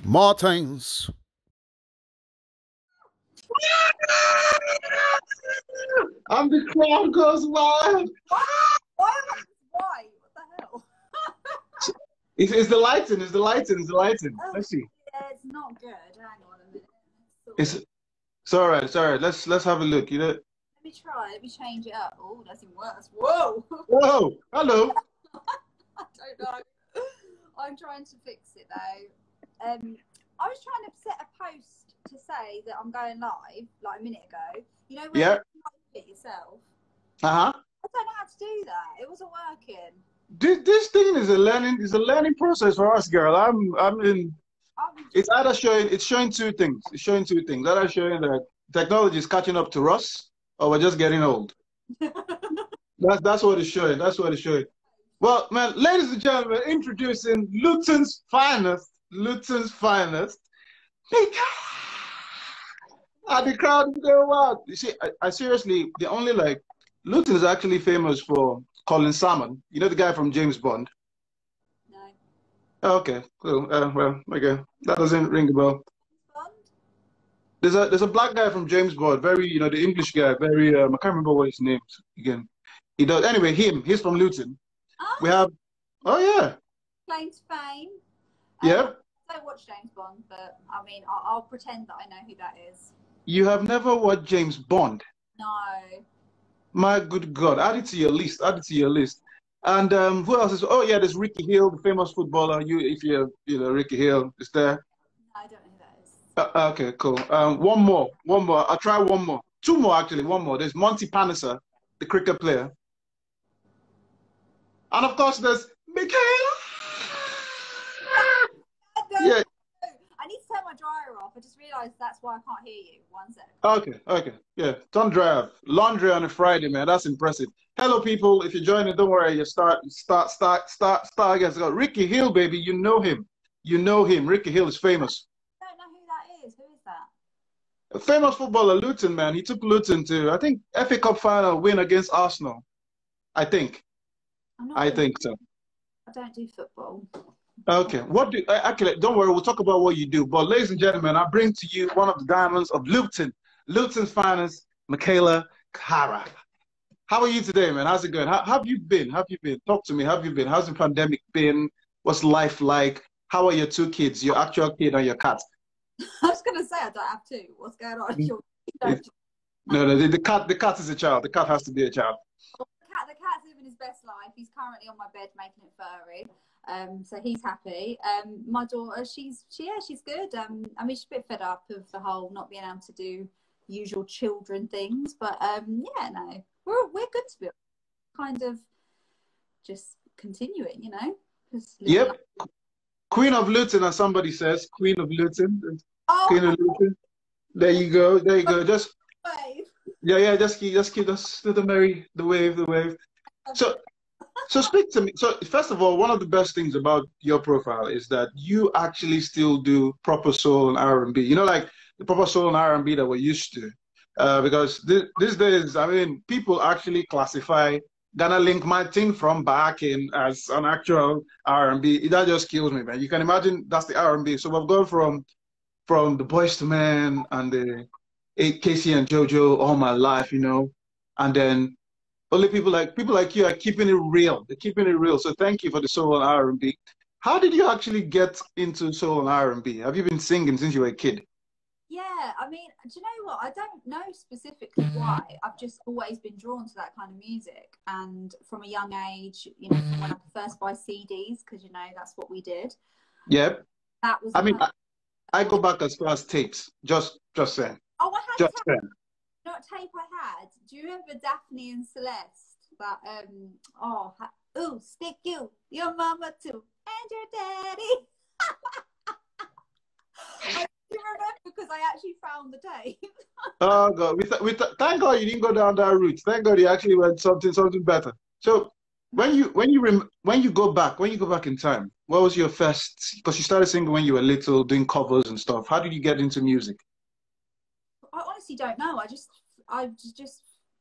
Martins. And the crowd goes wild. Why? What the hell? It's the lighting. It's the lighting. It's the lighting. Oh, Let's see. yeah, it's not good. Hang on a minute. It's all right. It's all right. Let's have a look. You know. Let me try. Let me change it up. Oh, that's even worse. Whoa. Whoa. Hello. I don't know. I'm trying to fix it though. I was trying to set a post to say that I'm going live like a minute ago. You know when you type it yourself? Uh-huh. I don't know how to do that. It wasn't working. This thing is a learning process for us, girl. It's either showing two things. It's showing two things. Either showing that technology is catching up to us, or we're just getting old. That's what it's showing. That's what it's showing. Well, man, ladies and gentlemen, introducing Luton's finest, Mikyla. And the crowd is going wild. You see, I seriously, the only like, Luton is actually famous for Colin Salmon. You know the guy from James Bond? No. Oh, okay, cool. Well, okay, that doesn't ring a bell. Bond? There's a black guy from James Bond, very, you know, the English guy, very, I can't remember what his name is again. He does, anyway, he's from Luton. Oh. We have, oh yeah. Claim to fame. Yeah. I don't watch James Bond, but I mean, I'll pretend that I know who that is. You have never watched James Bond? No. My good God, add it to your list. Add it to your list. And who else is? Oh yeah, there's Ricky Hill, the famous footballer. If you know Ricky Hill is there. No, I don't know who that is. Okay, cool. One more. I'll try one more. Two more actually. One more. There's Monty Panesar, the cricket player. And of course, there's Mikyla. Yeah. I need to turn my dryer off. I just realised that's why I can't hear you. 1 sec. Okay. Yeah. Don't drive. Laundry on a Friday, man. That's impressive. Hello, people. If you're joining, don't worry. You start again. So, Ricky Hill, baby. You know him. You know him. Ricky Hill is famous. I don't know who that is. Who is that? A famous footballer, Luton, man. He took Luton to, I think, FA Cup final win against Arsenal. I think. I think so. I don't do football. Okay. Actually, don't worry. We'll talk about what you do. But ladies and gentlemen, I bring to you one of the diamonds of Luton. Luton's finest, Mikyla Cara. How are you today, man? How's it going? How have you been? Talk to me. How have you been? How's the pandemic been? What's life like? How are your two kids, your actual kid and your cat? I was going to say I don't have two. What's going on? No, the cat is a child. The cat has to be a child. The cat's living his best life. He's currently on my bed making it furry. So he's happy. My daughter, she's good. I mean, she's a bit fed up of the whole not being able to do usual children things, but yeah, no, we're good to be kind of just continuing, you know. Yep. Queen of Luton, as somebody says, Queen of Luton. Oh. Queen of Luton. There you go. Just wave. Yeah. Just keep the wave. So speak to me. So first of all, one of the best things about your profile is that you actually still do proper soul and R&B. You know, like the proper soul and R&B that we're used to. Because these days, I mean, people actually classify Ghana Link Martin from back in as an actual R&B. That just kills me, man. You can imagine that's the R&B. So we've gone from the Boys to Men and the Casey and JoJo all my life, you know, and then only people like you are keeping it real. They're keeping it real. So thank you for the soul and R&B. How did you actually get into soul and R&B? Have you been singing since you were a kid? Yeah, I mean, do you know what? I don't know specifically why. I've just always been drawn to that kind of music. And from a young age, you know, from when I could first buy CDs, because, you know, that's what we did. Yep. That was. I mean, I go back as far as tapes. Just saying. Oh, I had just tape. saying. You know what tape I had? Do you remember Daphne and Celeste? That stick you, your mama too, and your daddy. I do remember because I actually found the tape. Oh God! Thank God you didn't go down that route. Thank God you actually went something better. So when you go back in time, what was your first? Because you started singing when you were little, doing covers and stuff. How did you get into music? I honestly don't know. I just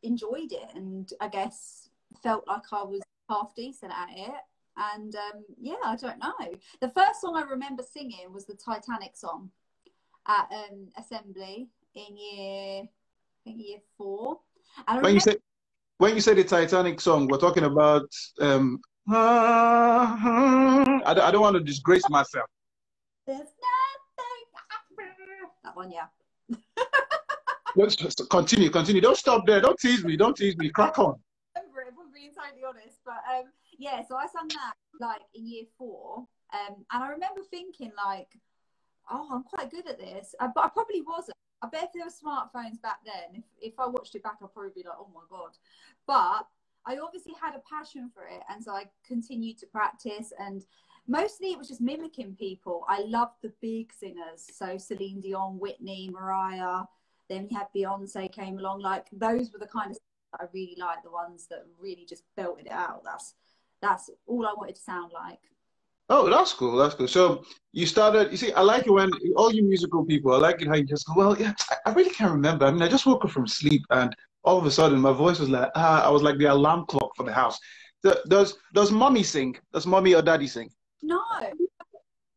enjoyed it, and I guess felt like I was half decent at it. And yeah, I don't know. The first song I remember singing was the Titanic song at assembly in year 4. And I remember when you say the Titanic song, we're talking about I don't want to disgrace myself. There's nothing. That one, yeah. Let's continue. Don't stop there. Don't tease me. Crack on. I remember it, if I'm being totally honest. But yeah, so I sang that like in year 4. And I remember thinking like, oh, I'm quite good at this. But I probably wasn't. I bet if there were smartphones back then, if I watched it back, I'd probably be like, oh my God. But I obviously had a passion for it. And so I continued to practice, and mostly it was just mimicking people. I loved the big singers. So Celine Dion, Whitney, Mariah. Then you had Beyonce came along. Like those were the kind of songs that I really liked, the ones that really just belted it out. That's all I wanted to sound like. Oh, that's cool. That's cool. So you started, you see, I like it when all you musical people, I like it how you just go, well, yeah, I really can't remember. I mean, I just woke up from sleep and all of a sudden my voice was like, I was like the alarm clock for the house. Does mommy sing? Does mommy or daddy sing? No.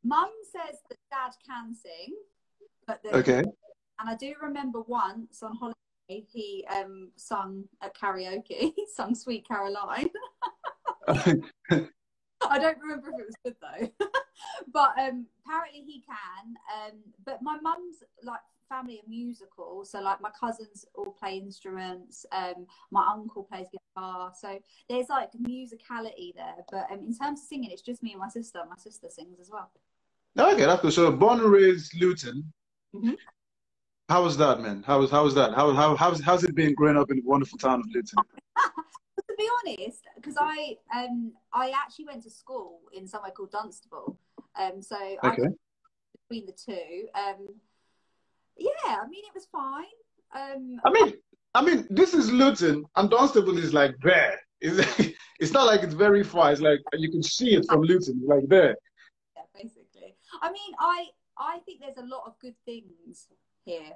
Mum says that dad can sing. But okay. And I do remember once on holiday, he sung at karaoke. He sung Sweet Caroline. I don't remember if it was good though. But apparently he can. But my mum's like family are musical. So like my cousins all play instruments. My uncle plays guitar. So there's like musicality there. But in terms of singing, it's just me and my sister. My sister sings as well. Okay, that's cool. So born and raised Luton. Mm-hmm. How was that, man? How was that? How's it been growing up in the wonderful town of Luton? To be honest, because I actually went to school in somewhere called Dunstable, so okay. Between the two, yeah, I mean it was fine. I mean, this is Luton, and Dunstable is like there. It's not like it's very far. It's like you can see it from Luton, like there. Yeah, basically. I mean, I think there's a lot of good things here.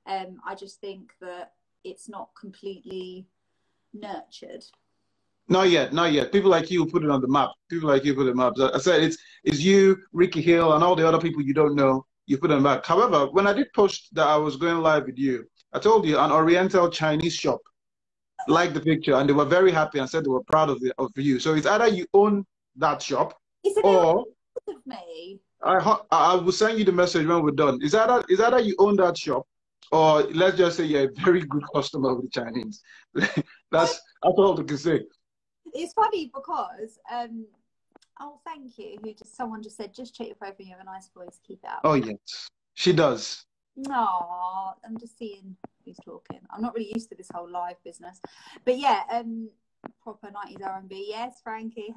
I just think that it's not completely nurtured. Not yet. People like you put it on the map. I said it's you, Ricky Hill, and all the other people you don't know. You put it on the map. However, when I did post that I was going live with you, I told you an Oriental Chinese shop liked the picture and they were very happy and said they were proud of you. So it's either you own that shop or of me. I will send you the message when we're done. Is either you own that shop, or let's just say you're a very good customer with the Chinese. That's all I can say. It's funny because oh, thank you. Someone just said, just check your profile. You have a nice voice. Keep it up. Oh yes, she does. No, I'm just seeing who's talking. I'm not really used to this whole live business, but yeah, proper 90s RnB. Yes, Frankie.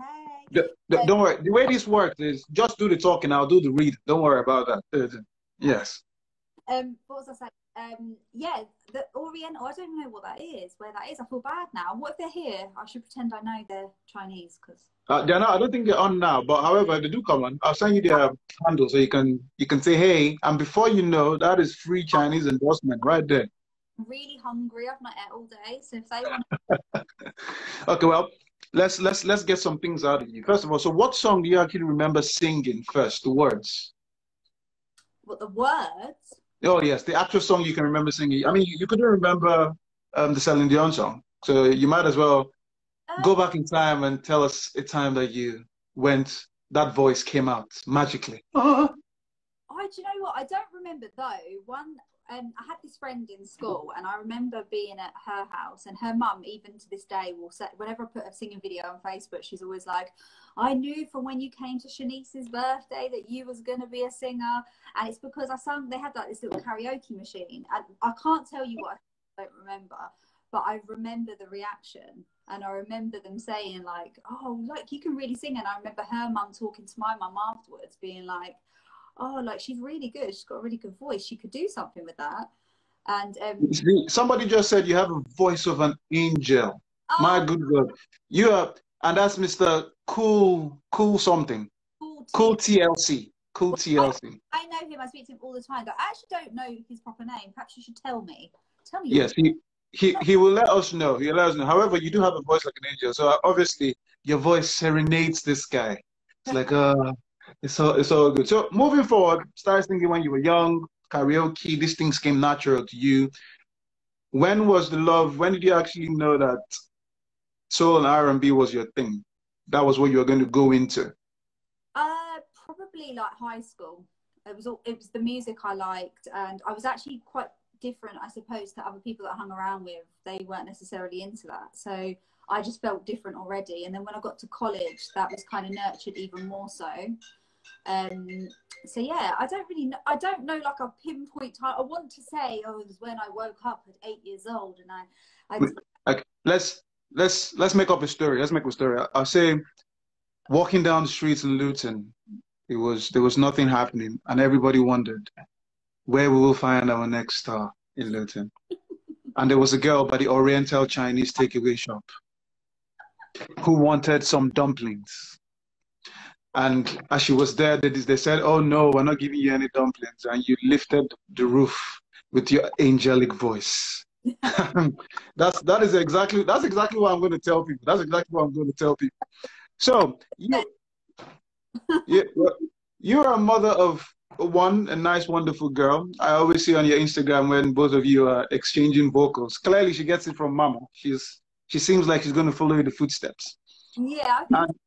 Hey. Don't worry. The way this works is just do the talking. I'll do the reading. Don't worry about that. Yes. What was I saying? Yeah, the Oriental. I don't even know what that is. Where that is? I feel bad now. What if they're here? I should pretend I know they're Chinese because. They're not. I don't think they're on now. But however, they do come on. I'll send you their handle so you can say hey, and before you know, that is free Chinese endorsement right there. I'm really hungry. I've not ate all day, so if they want. Okay, well, let's get some things out of you. First of all, so what song do you actually remember singing first? The words. What, the words? Oh yes, the actual song you can remember singing. I mean, you couldn't remember the Celine Dion song, so you might as well go back in time and tell us a time that that voice came out magically. Oh, do you know what? I don't remember though. I had this friend in school, and I remember being at her house, and her mum, even to this day, will say, whenever I put a singing video on Facebook, she's always like, I knew from when you came to Shanice's birthday that you was going to be a singer. And it's because they had like this little karaoke machine. And I can't tell you what I don't remember, but I remember the reaction. And I remember them saying like, oh, like you can really sing. And I remember her mum talking to my mum afterwards, being like, oh, like she's really good. She's got a really good voice. She could do something with that. And somebody just said you have a voice of an angel. Oh, my good God, you are, and that's Mr. Cool something. Cool TLC. Cool TLC. I know him. I speak to him all the time. But I actually don't know his proper name. Perhaps you should tell me. Tell me. Yes, he will let us know. He'll let us know. However, you do have a voice like an angel, so obviously your voice serenades this guy. It's like it's all good. So moving forward, started thinking when you were young, karaoke, these things came natural to you. When was the love? When did you actually know that soul and R&B was your thing? That was what you were going to go into. Probably like high school. It was the music I liked, and I was actually quite different, I suppose, to other people that I hung around with. They weren't necessarily into that, so I just felt different already. And then when I got to college, that was kind of nurtured even more so. So yeah, I don't know like a pinpoint time. I want to say, oh, it was when I woke up at 8 years old, and Okay, let's make up a story. Let's make up a story. I'll say, walking down the streets in Luton, there was nothing happening, and everybody wondered where we will find our next star in Luton. And there was a girl by the Oriental Chinese takeaway shop who wanted some dumplings. And as she was there, they said, "Oh no, we're not giving you any dumplings." And you lifted the roof with your angelic voice. That's exactly what I'm going to tell people. That's exactly what I'm going to tell people. So you're a mother of a nice, wonderful girl. I always see on your Instagram when both of you are exchanging vocals. Clearly, she gets it from Mama. She seems like she's going to follow in the footsteps. Yeah, I think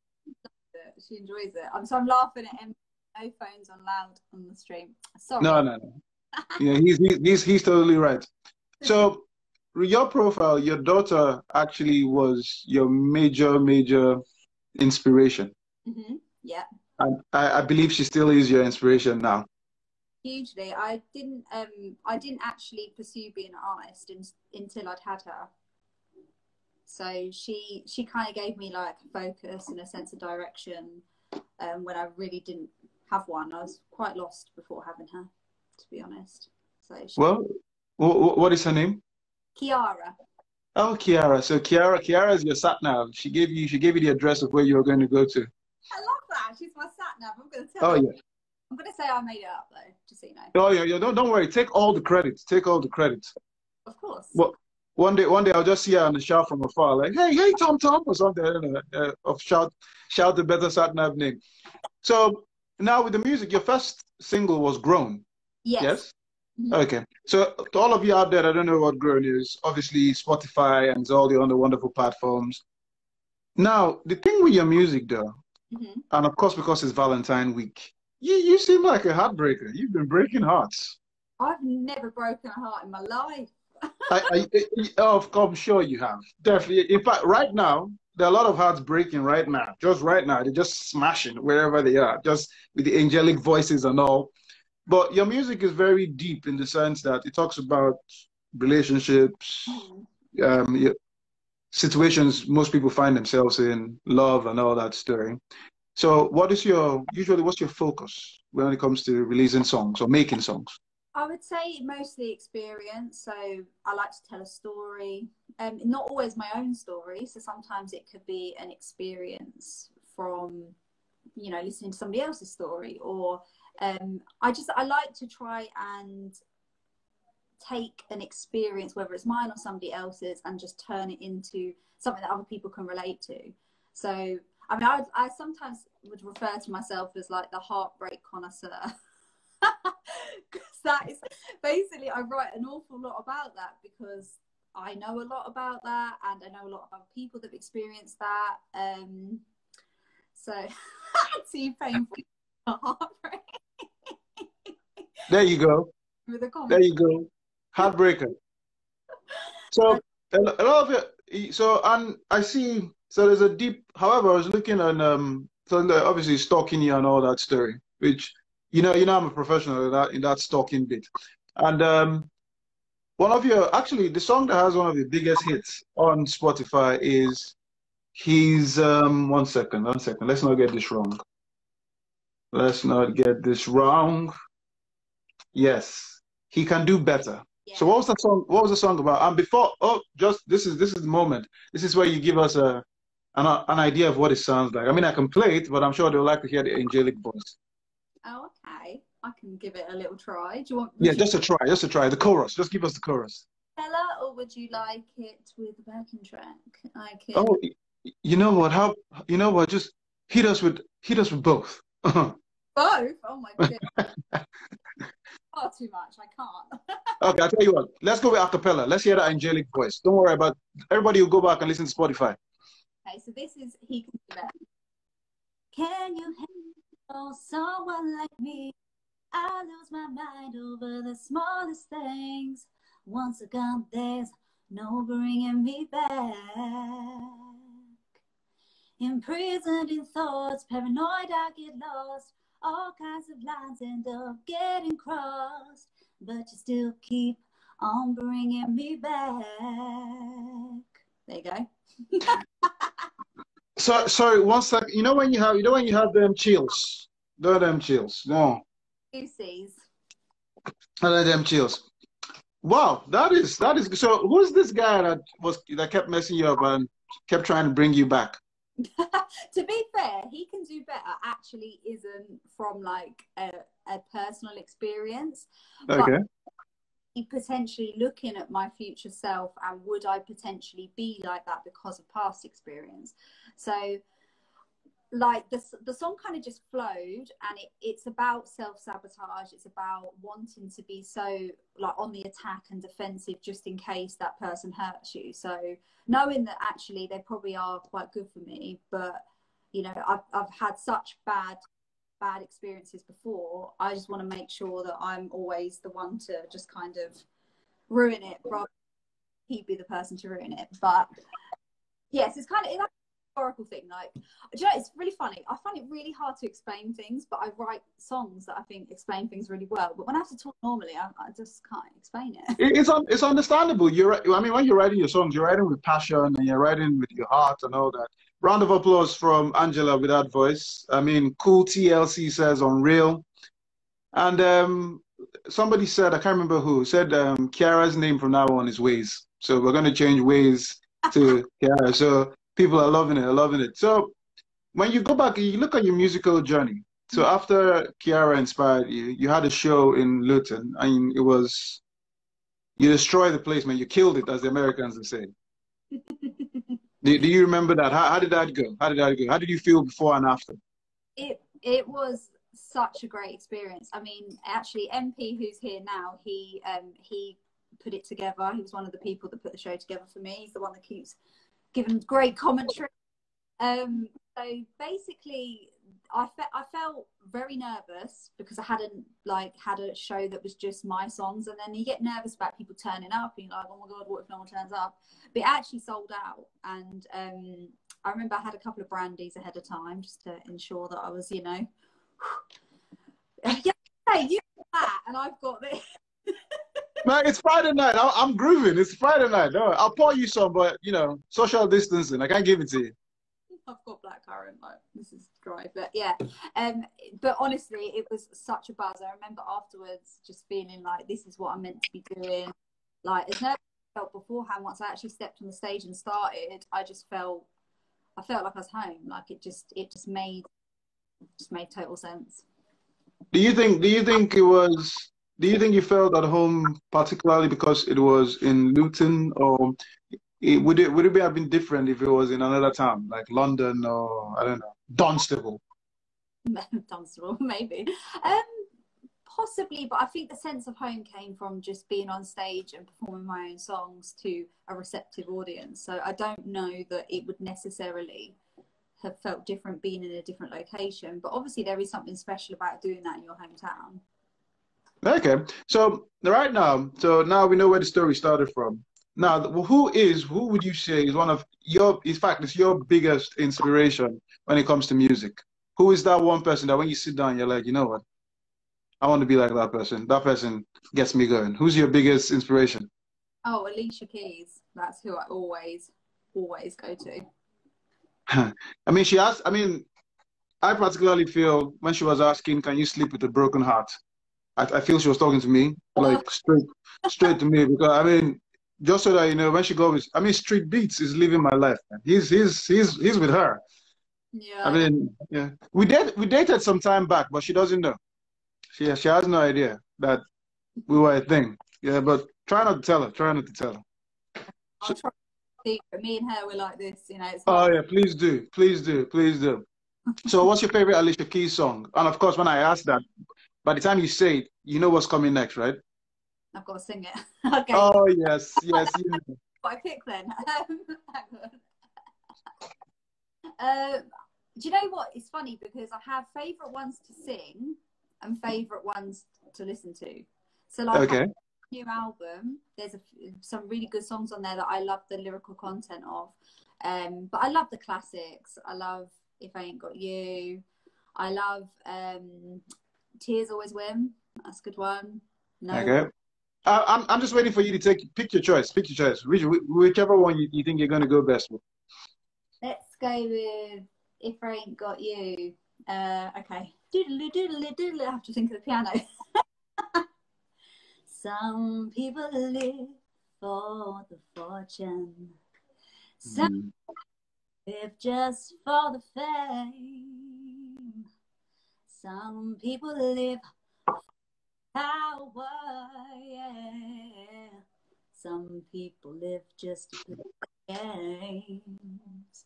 she enjoys it. I'm laughing at him. No phones on loud on the stream. Sorry. No. Yeah, he's totally right. So, your profile, your daughter actually was your major inspiration. Yeah. And I believe she still is your inspiration now. Hugely. I didn't actually pursue being an artist until I'd had her. So she kind of gave me like a focus and a sense of direction when I really didn't have one. I was quite lost before having her, to be honest. So what is her name? Kiara. Oh, Kiara. So Kiara is your sat nav. She gave you the address of where you were going to go to. I love that. She's my sat nav. I'm going to tell her. Yeah. I'm going to say I made it up though, just so you know. Oh yeah. Don't worry. Take all the credit. Of course. Well, one day I'll just see her on the shout from afar, like, hey, Tom, or something. Shout the better sat nav name. So now with the music, your first single was Grown. Yes? Okay. So to all of you out there that don't know what Grown is, obviously Spotify and all the other wonderful platforms. Now, the thing with your music though, and of course because it's Valentine week, you seem like a heartbreaker. You've been breaking hearts. I've never broken a heart in my life. I'm sure you have. Definitely. In fact, right now, there are a lot of hearts breaking right now. Just right now. They're just smashing wherever they are, just with the angelic voices and all. But your music is very deep in the sense that it talks about relationships, situations most people find themselves in, love and all that story. So what's your focus when it comes to releasing songs or making songs? I would say mostly experience. So I like to tell a story, not always my own story. So sometimes it could be an experience from, listening to somebody else's story, or I like to try and take an experience, whether it's mine or somebody else's, and just turn it into something that other people can relate to. So, I mean, I sometimes would refer to myself as like the heartbreak connoisseur. Because that is basically, I write an awful lot about that because I know a lot about that, and I know a lot about people that have experienced that. So too painful. Heartbreak. There you go. There you go. Heartbreaker. So a lot of it. So and I see. So there's a deep. However, I was looking on so obviously stalking you and all that story, which. I'm a professional in that stalking bit. And one of actually, the song that has one of the biggest hits on Spotify is one second. Let's not get this wrong. Yes, He Can Do Better. Yeah. So what was that song? What was the song about? And before, this is the moment. This is where you give us an idea of what it sounds like. I mean, I can play it, but I'm sure they'll like to hear the angelic voice. Oh, okay. I can give it a little try. Do you want? Yeah, just a try. The chorus. Just give us the chorus. acapella, or would you like it with a backing track? I can. Oh, you know what? You know what? Just hit us with both. Both? Oh my goodness. Far too much. I can't. Okay, I'll tell you what. Let's go with acapella. Let's hear that angelic voice. Don't worry about everybody. Will go back and listen to Spotify. Okay, so this is He Can Do Better. Can you handle someone like me? I lose my mind over the smallest things. Once again, there's no bringing me back. Imprisoned in thoughts, paranoid I get lost. All kinds of lines end up getting crossed, but you still keep on bringing me back. There you go. So sorry, one sec. You know when you have them chills. Them chills. No. Lucy's. Them chills. Wow, that is so. Who's this guy that kept messing you up and kept trying to bring you back? To be fair, He Can Do Better actually isn't from like a personal experience. Okay. But potentially looking at my future self, and would I potentially be like that because of past experience? So like the song kind of just flowed, and it's about self-sabotage. It's about wanting to be so like on the attack and defensive just in case that person hurts you. So knowing that actually they probably are quite good for me, but you know, I've had such bad experiences before. I just want to make sure that I'm always the one to just kind of ruin it rather than he be the person to ruin it. But yes, it's kind of like historical thing. Like, do you know, it's really funny. I find it really hard to explain things, but I write songs that I think explain things really well. But when I have to talk normally, I just can't explain it. It's understandable. I mean, when you're writing your songs, you're writing with passion and you're writing with your heart and all that. Round of applause from Angela with that voice. I mean, cool TLC says Unreal. And somebody said, I can't remember who, said Kiara's name from now on is Waze. So we're going to change Waze to Kiara. So people are loving it. So when you go back and you look at your musical journey, so after Kiara inspired you, you had a show in Luton, and you destroyed the place, man. You killed it, as the Americans would say. Do you remember that? How did that go? How did you feel before and after? It was such a great experience. I mean, actually, MP, who's here now, he put it together. He was one of the people that put the show together for me. He's the one that keeps giving great commentary. So basically, I felt very nervous because I hadn't had a show that was just my songs, and then you get nervous about people turning up and you're like, oh my god, what if no one turns up? But it actually sold out, and I remember I had a couple of brandies ahead of time just to ensure that I was, you know, yeah, hey, you got that and I've got this. Man, it's Friday night. I'm grooving. It's Friday night. No, I'll pour you some, but you know, social distancing. I can't give it to you. I've got black currant, like this is dry, but yeah. But honestly, it was such a buzz. I remember afterwards just feeling like this is what I'm meant to be doing. Like as nervous as I felt beforehand, once I actually stepped on the stage and started, I felt like I was home. Like it just made total sense. Do you think you felt at home particularly because it was in Luton, or would it have been different if it was in another town like London or I don't know, Dunstable? Dunstable, maybe. Possibly, but I think the sense of home came from just being on stage and performing my own songs to a receptive audience. So I don't know that it would necessarily have felt different being in a different location, but obviously there is something special about doing that in your hometown. Okay, so now we know where the story started from. Now, who would you say is one of it's your biggest inspiration when it comes to music? Who is that one person that when you sit down, you're like, you know what? I want to be like that person. That person gets me going. Who's your biggest inspiration? Oh, Alicia Keys. That's who I always go to. I particularly feel when she was asking, can you sleep with a broken heart? I feel she was talking to me, like straight to me, because I mean, just so that you know, when she goes, I mean, Street Beats is living my life, man. He's with her. Yeah. I mean, yeah. We dated some time back, but she doesn't know. She has no idea that we were a thing. Yeah, but Try not to tell her. Try not to tell her. I'll try to see, but me and her were like this, you know. It's Oh hard. yeah, please do, please do, please do. So, what's your favorite Alicia Keys song? And of course, when I ask that, by the time you say it, you know what's coming next, right? I've got to sing it. Okay. Oh yes, yes. You know. What I pick then? Do you know what? It's funny because I have favourite ones to sing and favourite ones to listen to. So like Okay. new album, there's some really good songs on there that I love the lyrical content of. But I love the classics. I love If I Ain't Got You. I love Tears Always Win. That's a good one. No. Okay. I'm just waiting for you to pick your choice. Pick your choice. Whichever one you think you're going to go best with. Let's go with If I Ain't Got You. Okay. Doodle doodle doodle. I have to think of the piano. Some people live for the fortune. Some live just for the fame. Some people live for power. Yeah. Some people live just to play games.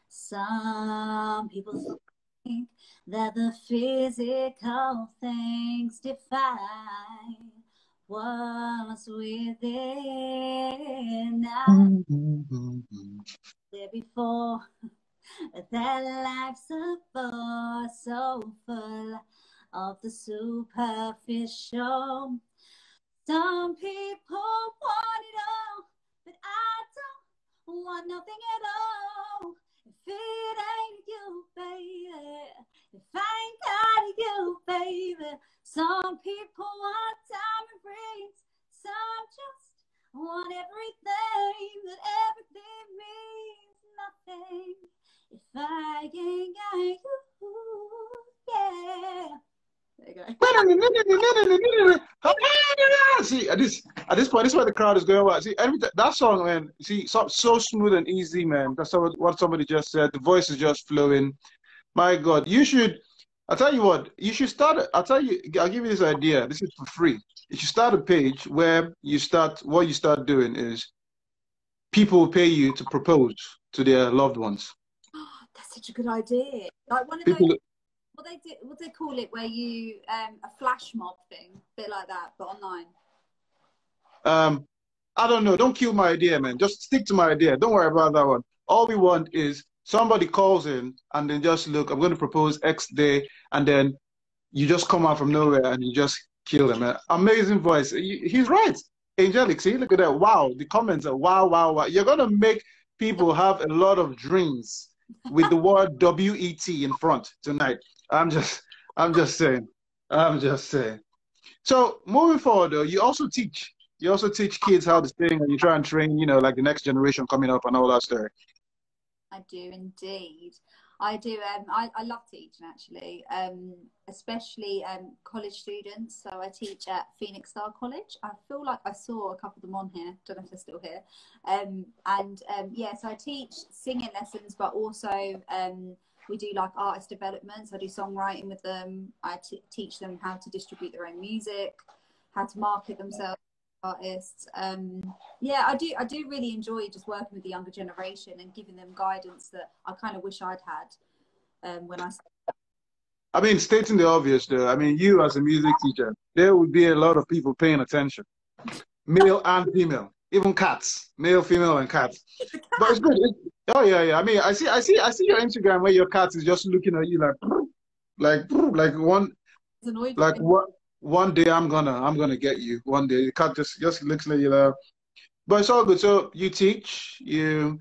Some people think that the physical things define what's within. Now, there before that life's a bore so full of the superficial. Some people want it all, but I don't want nothing at all. If it ain't you, baby, if I ain't got you, baby. Some people want diamond rings, some just want everything, but everything means nothing if I ain't got you, yeah. There you go. See, at this point, this is where the crowd is going wild. See, that song, man. See, so smooth and easy, man. That's what somebody just said. The voice is just flowing. My God, you should. I'll tell you what. You should start. I'll give you this idea. This is for free. You should start a page where you start. What you start doing is people will pay you to propose to their loved ones. Oh, that's such a good idea. Like one of People, those. What they call it, where you a flash mob thing, a bit like that, but online. I don't know. Don't kill my idea, man. Just stick to my idea. Don't worry about that one. All we want is somebody calls in and then just look. I'm going to propose X day, and then you just come out from nowhere and you just kill them. Man. Amazing voice. He's right. Angelic. See, look at that. Wow. The comments are wow, wow, wow. You're going to make people have a lot of dreams with the word WET in front tonight. I'm just saying. I'm just saying. So moving forward, though, you also teach. You also teach kids how to sing, and you try and train, like the next generation coming up and all that stuff. I do indeed. I do. I love teaching actually, especially college students. So I teach at Phoenix Star College. I feel like I saw a couple of them on here. Don't know if they're still here. Yeah, so I teach singing lessons, but also we do like artist development. So I do songwriting with them. I teach them how to distribute their own music, how to market themselves. Artists. Yeah, I do really enjoy just working with the younger generation and giving them guidance that I kind of wish I'd had when I started. I mean, stating the obvious, though. I mean, you as a music teacher, there would be a lot of people paying attention, male and female, even cats, male, female, and cats. But it's good. Oh yeah. I mean, I see your Instagram where your cat is just looking at you like one, like what. One day I'm gonna get you. One day the cat just looks like but it's all good. So you teach, you're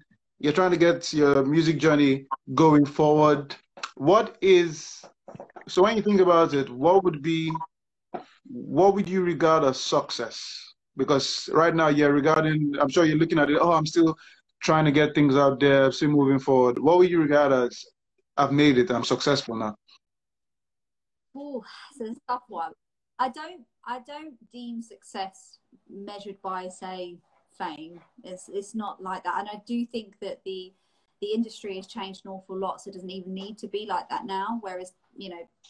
trying to get your music journey going forward. So when you think about it, what would you regard as success? Because right now I'm sure you're looking at it, I'm still trying to get things out there, I'm still moving forward. What would you regard as I've made it, I'm successful now? Oh, it's a tough one. I don't deem success measured by, say, fame. It's not like that, and I do think that the industry has changed an awful lot, so it doesn't even need to be like that now. Whereas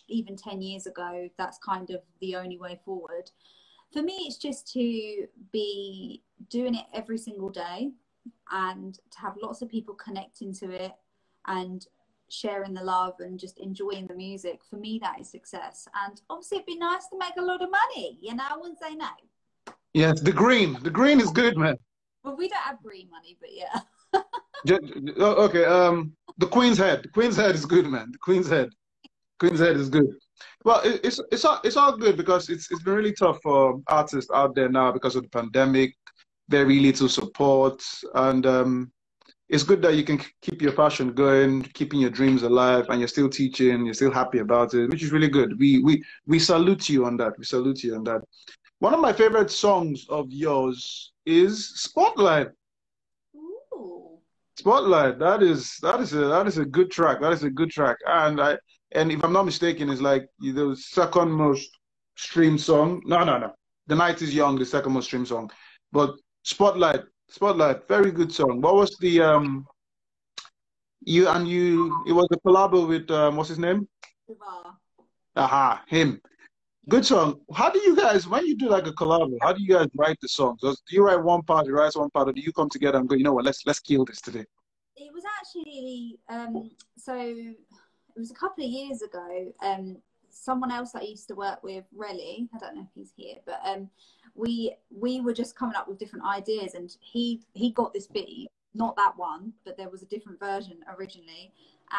even 10 years ago, that's kind of the only way forward. For me, it's just to be doing it every single day and to have lots of people connecting to it and sharing the love and just enjoying the music. For me, that is success. And obviously, it'd be nice to make a lot of money. You know, I wouldn't say no. Yes, the green. The green is good, man. Well, we don't have green money, but yeah. Okay. The Queen's Head. The Queen's Head is good, man. The Queen's Head. Queen's Head is good. Well, it's all good because it's been really tough for artists out there now because of the pandemic. Very little support, and it's good that you can keep your passion going, keeping your dreams alive, and you're still teaching. You're still happy about it, which is really good. We salute you on that. We salute you on that. One of my favorite songs of yours is Spotlight. Ooh. Spotlight. That is a good track. That is a good track. And if I'm not mistaken, it's like the second most streamed song. No. The Night is Young, the second most streamed song. But Spotlight, very good song. What was the it was a collab with what's his name? Aha, him. Good song. How do you guys, when you do like a collab, how do you guys write the songs? Do you write one part, he writes one part, or do you come together and go, you know what, let's kill this today? It was actually so it was a couple of years ago. Someone else that I used to work with, Relly, I don't know if he's here, but we were just coming up with different ideas, and he got this beat, not that one, but there was a different version originally,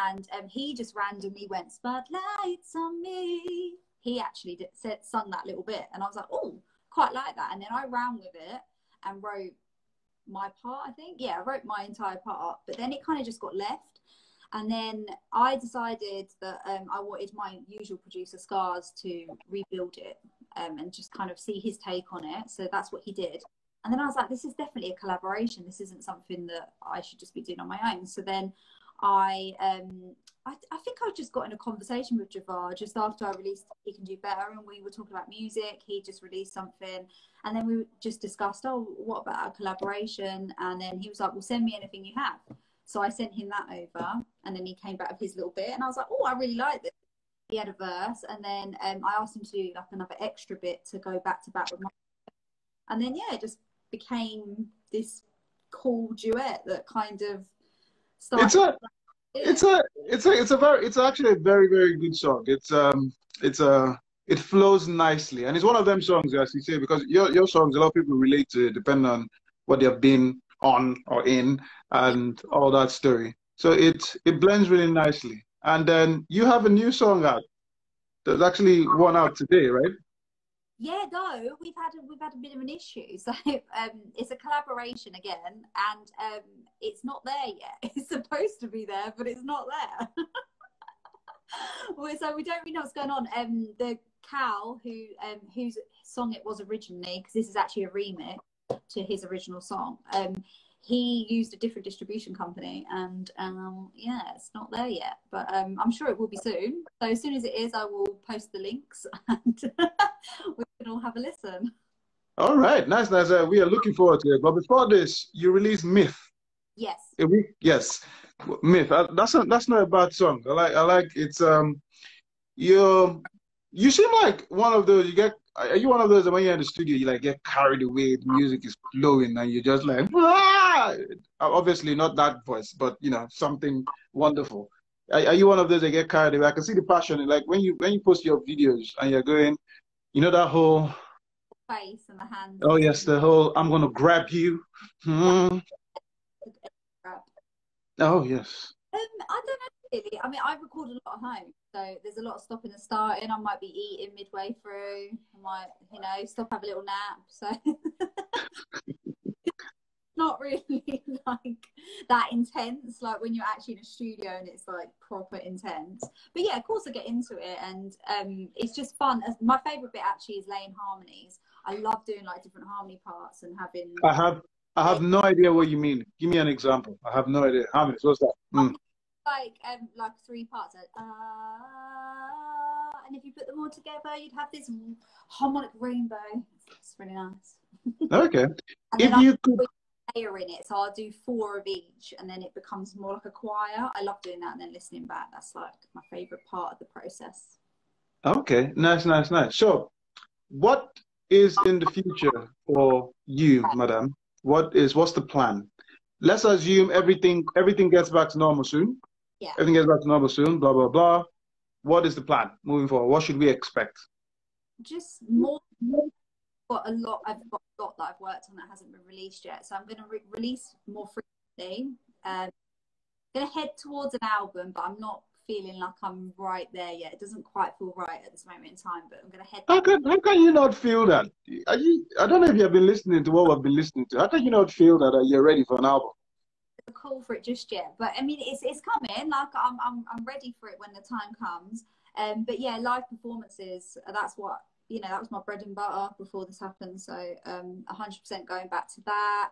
and he just randomly went, "Spotlights on me." He actually sung that little bit, and I was like, oh, quite like that. And then I ran with it and wrote my part, I think. Yeah, I wrote my entire part, but then it kind of just got left. And then I decided that I wanted my usual producer, Scars, to rebuild it and just kind of see his take on it. So that's what he did. And then I was like, this is definitely a collaboration. This isn't something that I should just be doing on my own. So then I think I just got in a conversation with Javar just after I released He Can Do Better, and we were talking about music. He just released something, and then we just discussed, oh, what about a collaboration? And then he was like, well, send me anything you have. So I sent him that over, and then he came back with his little bit, and I was like, oh, I really like this. He had a verse, and then I asked him to do like another extra bit to go back to back with my, and then yeah, it just became this cool duet that kind of started. It's actually a very, very good song. It flows nicely, and it's one of them songs, as you say, because your songs, a lot of people relate to it depending on what they've been on or in and all that story. So it blends really nicely. And then you have a new song out. There's actually one out today, right? Yeah, no, we've had a bit of an issue. So it's a collaboration again, and it's not there yet. It's supposed to be there, but it's not there. So we don't really know what's going on. The Cal, whose song it was originally, because this is actually a remix to his original song. He used a different distribution company, and yeah, it's not there yet, but I'm sure it will be soon. So as soon as it is, I will post the links, and we can all have a listen. All right, nice. We are looking forward to it. But before this, you released Myth. Yes. Yes, Myth. That's not a bad song. I like it's you seem like one of those. Are you one of those that when you're in the studio, you like get carried away, the music is flowing, and you're just like, ah! Obviously not that voice, but you know, something wonderful. Are you one of those that get carried away? I can see the passion, like when you post your videos and you're going, you know, that whole face and the hands. Oh yes, the whole I'm gonna grab you. Hmm. Oh yes. I don't know really. I mean, I record a lot at home, so there's a lot of stopping and starting. I might be eating midway through. I might, you know, stop, have a little nap. So not really like that intense, like when you're actually in a studio and it's like proper intense. But yeah, of course I get into it, and it's just fun. My favorite bit actually is laying harmonies. I love doing like different harmony parts and having. I have no idea what you mean. Give me an example. I have no idea. Harmonies. What's that? Like 3 parts, and if you put them all together, you'd have this harmonic rainbow. It's really nice. Okay. And if you could layer in it, so I'll do 4 of each, and then it becomes more like a choir. I love doing that, and then listening back. That's like my favorite part of the process. Okay, nice. So, what is in the future for you, madam? What's the plan? Let's assume everything gets back to normal soon. Yeah. Everything gets back to normal soon, blah, blah, blah. What is the plan moving forward? What should we expect? Just more. I've got a lot that I've worked on that hasn't been released yet. So I'm going to release more frequently. Going to head towards an album, but I'm not feeling like I'm right there yet. It doesn't quite feel right at this moment in time, but I'm going to head. How can you not feel that? I don't know if you have been listening to what we've been listening to. How can you not feel that you're ready for an album? A call for it just yet, but I mean it's coming. Like I'm ready for it when the time comes. But yeah, live performances. That's what that was my bread and butter before this happened. So 100% going back to that.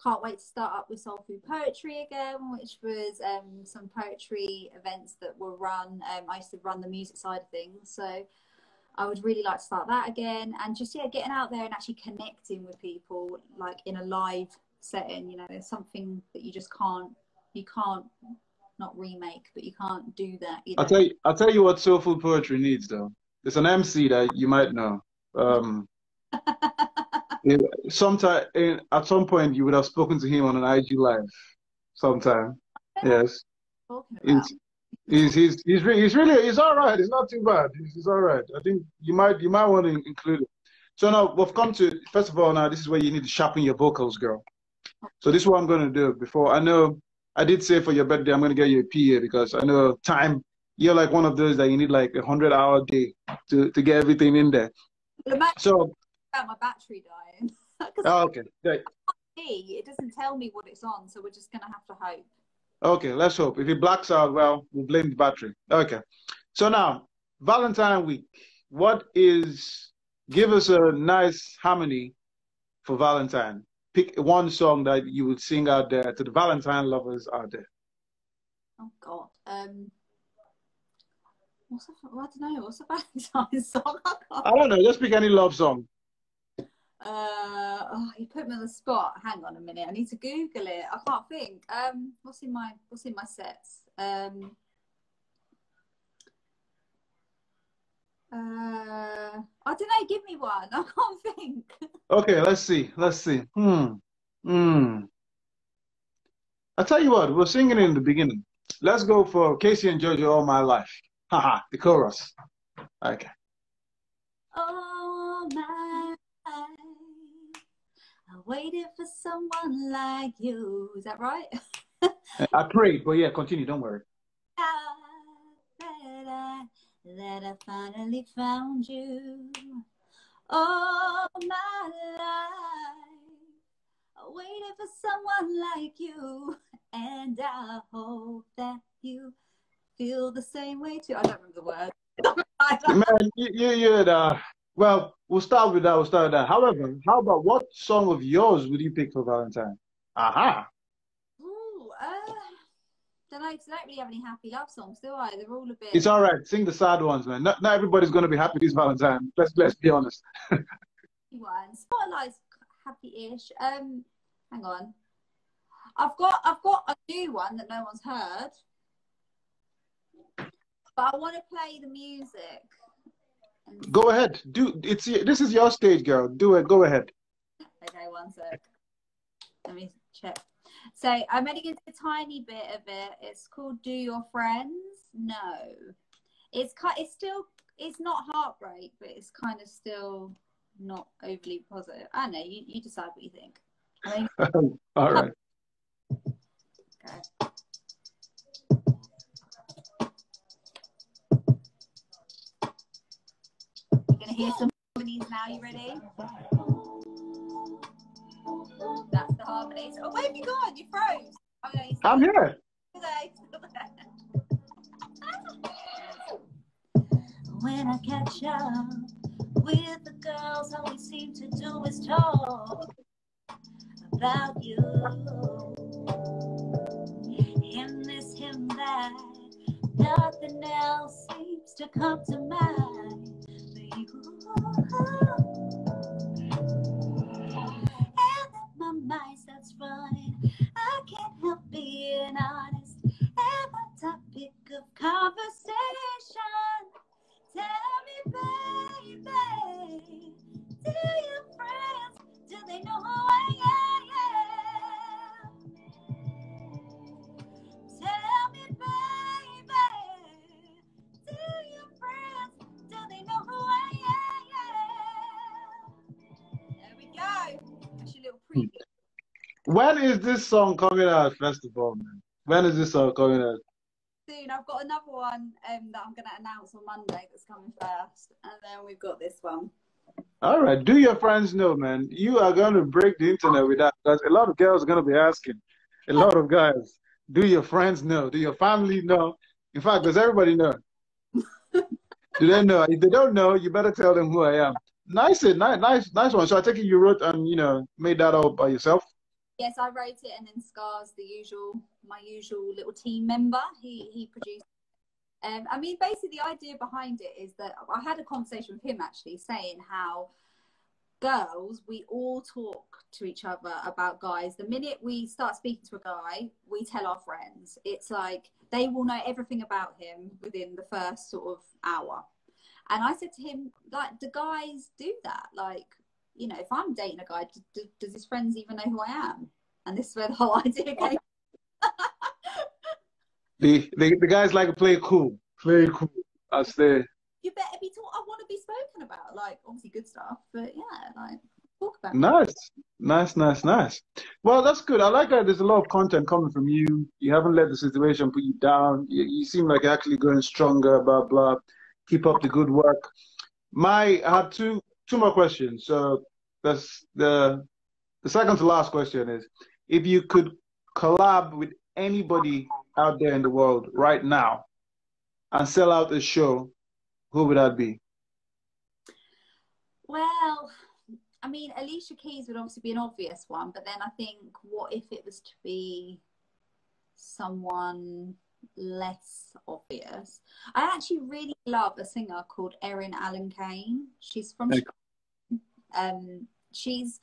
Can't wait to start up with Soulful Poetry again, which was some poetry events that were run. I used to run the music side of things, so I would really like to start that again. And just getting out there and actually connecting with people like in a live setting. There's something that you just can't not remake, but you can't do that. I'll tell you what Soulful Poetry needs though. It's an MC that you might know. At some point you would have spoken to him on an IG live sometime. Yes. He's all right. He's not too bad. He's all right. I think you might want to include it. So now we've come to, first of all, now this is where you need to sharpen your vocals, girl. So this is what I'm going to do before. I know I did say for your birthday, I'm going to get you a PA because I know you're like one of those that you need like 100-hour day to get everything in there. So about my battery dying. Okay. It doesn't tell me what it's on, so we're just going to have to hope. Okay, let's hope. If it blacks out, well, we'll blame the battery. Okay. So now, Valentine week. Give us a nice harmony for Valentine. Pick one song that you would sing out there to the Valentine lovers out there. Oh God. I don't know. What's a Valentine song? I don't know. Just pick any love song. You put me on the spot. Hang on a minute. I need to Google it. I can't think. What's in my sets? I don't know. Give me one. I can't think. Okay, let's see. I'll tell you what, we're singing in the beginning. Let's go for Casey and Jojo, All My Life. Haha, the chorus. Okay. All my life, I waited for someone like you. Is that right? I prayed, but yeah, continue, don't worry. That I finally found you. All my life, I waited for someone like you, and I hope that you feel the same way too. I don't remember the words. Man, well, we'll start with that. However, how about what song of yours would you pick for Valentine? Aha. Ooh, don't know. I don't really have any happy love songs, do I? They're all a bit. It's all right. Sing the sad ones, man. Not everybody's gonna be happy this Valentine. Let's be honest. One Spotlight's happy-ish. Hang on. I've got a new one that no one's heard, but I want to play the music. Go ahead. This is your stage, girl. Do it. Go ahead. Okay, one sec. Let me check. So I'm only going to do a tiny bit of it. It's called "Do Your Friends?" No, it's not heartbreak, but it's kind of still not overly positive. I don't know. You decide what you think. All right. Okay. You're gonna hear some harmonies now. You ready? That's the harmonies. Oh, where have you gone? You froze. Oh, no, I'm here. When I catch up with the girls, all we seem to do is talk about you. Him this, him that, nothing else seems to come to mind but you. And then my mind starts running, I can't help being honest. And my topic of conversation, tell me, baby, do you When is this song coming out, first of all, man? When is this song coming out? Soon. I've got another one that I'm going to announce on Monday that's coming first. And then we've got this one. All right. Do your friends know, man? You are going to break the internet with that because a lot of girls are going to be asking. A lot of guys. Do your friends know? Do your family know? In fact, does everybody know? Do they know? If they don't know, you better tell them who I am. Nice one. So I take it you wrote and, you know, made that all by yourself? Yes, I wrote it, and then Scar's my usual little team member. He produced. I mean, basically, the idea behind it is that I had a conversation with him actually, saying how girls, we all talk to each other about guys. The minute we start speaking to a guy, we tell our friends. It's like they will know everything about him within the first sort of hour. And I said to him, like, do guys do that? Like, you know, if I'm dating a guy, does his friends even know who I am? And this is where the whole idea came. The guys like to play cool. Play cool. I say. You better be taught. I want to be spoken about. Like, obviously good stuff, but yeah, like, talk about Nice. Well, that's good. I like that there's a lot of content coming from you. You haven't let the situation put you down. You seem like you're actually going stronger, blah, blah. Keep up the good work. I have two more questions. So that's the second to last question is, if you could collab with anybody out there in the world right now and sell out a show, who would that be? Well, I mean, Alicia Keys would obviously be an obvious one, but then I think, what if it was to be someone less obvious? I actually really love a singer called Erin Allen Kane. She's from she's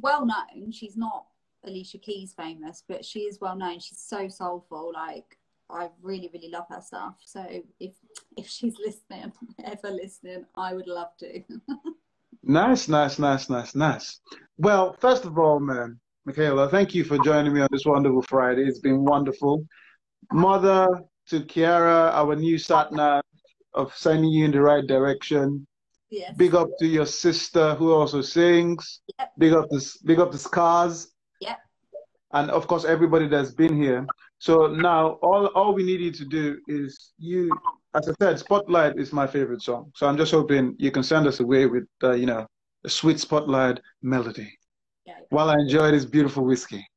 well known. She's not Alicia Keys famous, but she is well known. She's so soulful. Like, I really, really love her stuff. So if she's listening, ever listening, I would love to. Nice. Well, first of all, man, Mikyla, thank you for joining me on this wonderful Friday. It's been wonderful. Mother to Kiara, our new Satna of sending you in the right direction. Yes. Big up to your sister who also sings. Yep. Big up to Scars. Yep. And of course, everybody that's been here. So now all we need you to do is as I said, Spotlight is my favorite song. So I'm just hoping you can send us away with, you know, a sweet Spotlight melody while I enjoy this beautiful whiskey.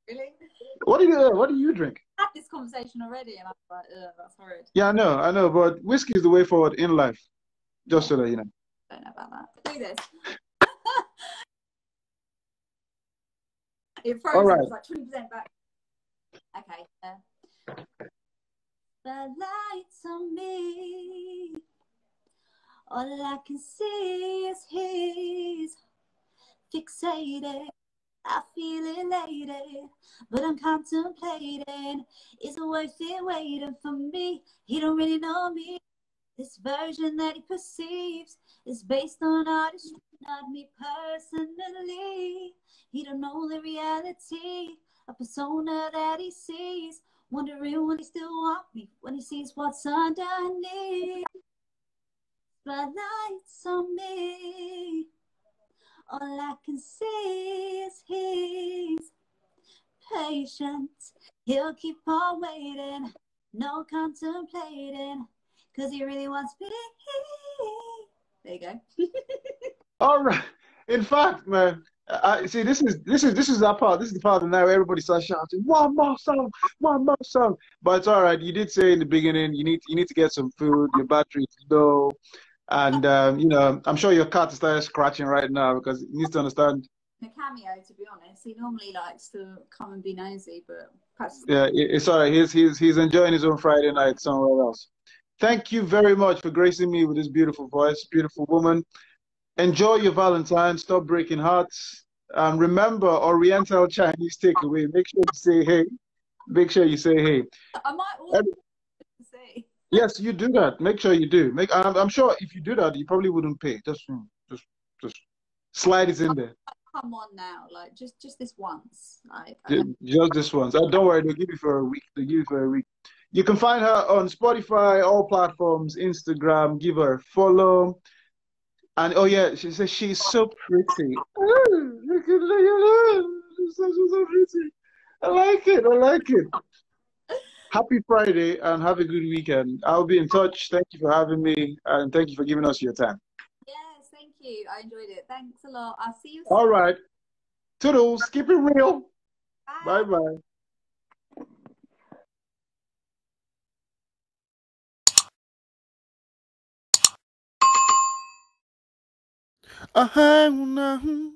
Really? What do you drink? I had this conversation already, and I was like, that's horrid. Yeah, I know, but whiskey is the way forward in life. Just so that you know. I don't know about that. Do this. It froze. Right. It was like 20% back. Okay. The lights on me. All I can see is his fixated. I feel elated, but I'm contemplating. Is it worth it waiting for me? He don't really know me. This version that he perceives is based on artistry, not me personally. He don't know the reality, a persona that he sees. Wondering will he still want me when he sees what's underneath. Spotlights on me. All I can see is his patience. He'll keep on waiting, no contemplating, because he really wants me. There you go. All right. In fact, man, see, this is that part. This is the part that now everybody starts shouting, one more song. But it's all right. You did say in the beginning you need to get some food. Your battery is low. And, you know, I'm sure your cat started scratching right now because he needs to understand. A cameo, to be honest. He normally likes to come and be nosy, but perhaps... Yeah, it's all right. He's enjoying his own Friday night somewhere else. Thank you very much for gracing me with this beautiful voice, beautiful woman. Enjoy your Valentine. Stop breaking hearts. Remember, Oriental Chinese takeaway. Make sure you say hey. Make sure you say hey. I might also say. Yes, you do that. Make sure you do. I'm sure if you do that, you probably wouldn't pay. Just slide it in there. Come on now, like just this once, like just this once. Don't worry, they'll give you for a week. You can find her on Spotify, all platforms, Instagram. Give her a follow. And oh yeah, she says she's so pretty. Oh, look at her. She's so pretty. I like it. I like it. Happy Friday and have a good weekend. I'll be in touch. Thank you for having me and thank you for giving us your time. Yes, thank you. I enjoyed it. Thanks a lot. I'll see you All soon. right. Toodles. Keep it real. Bye. Bye bye. Uh-huh.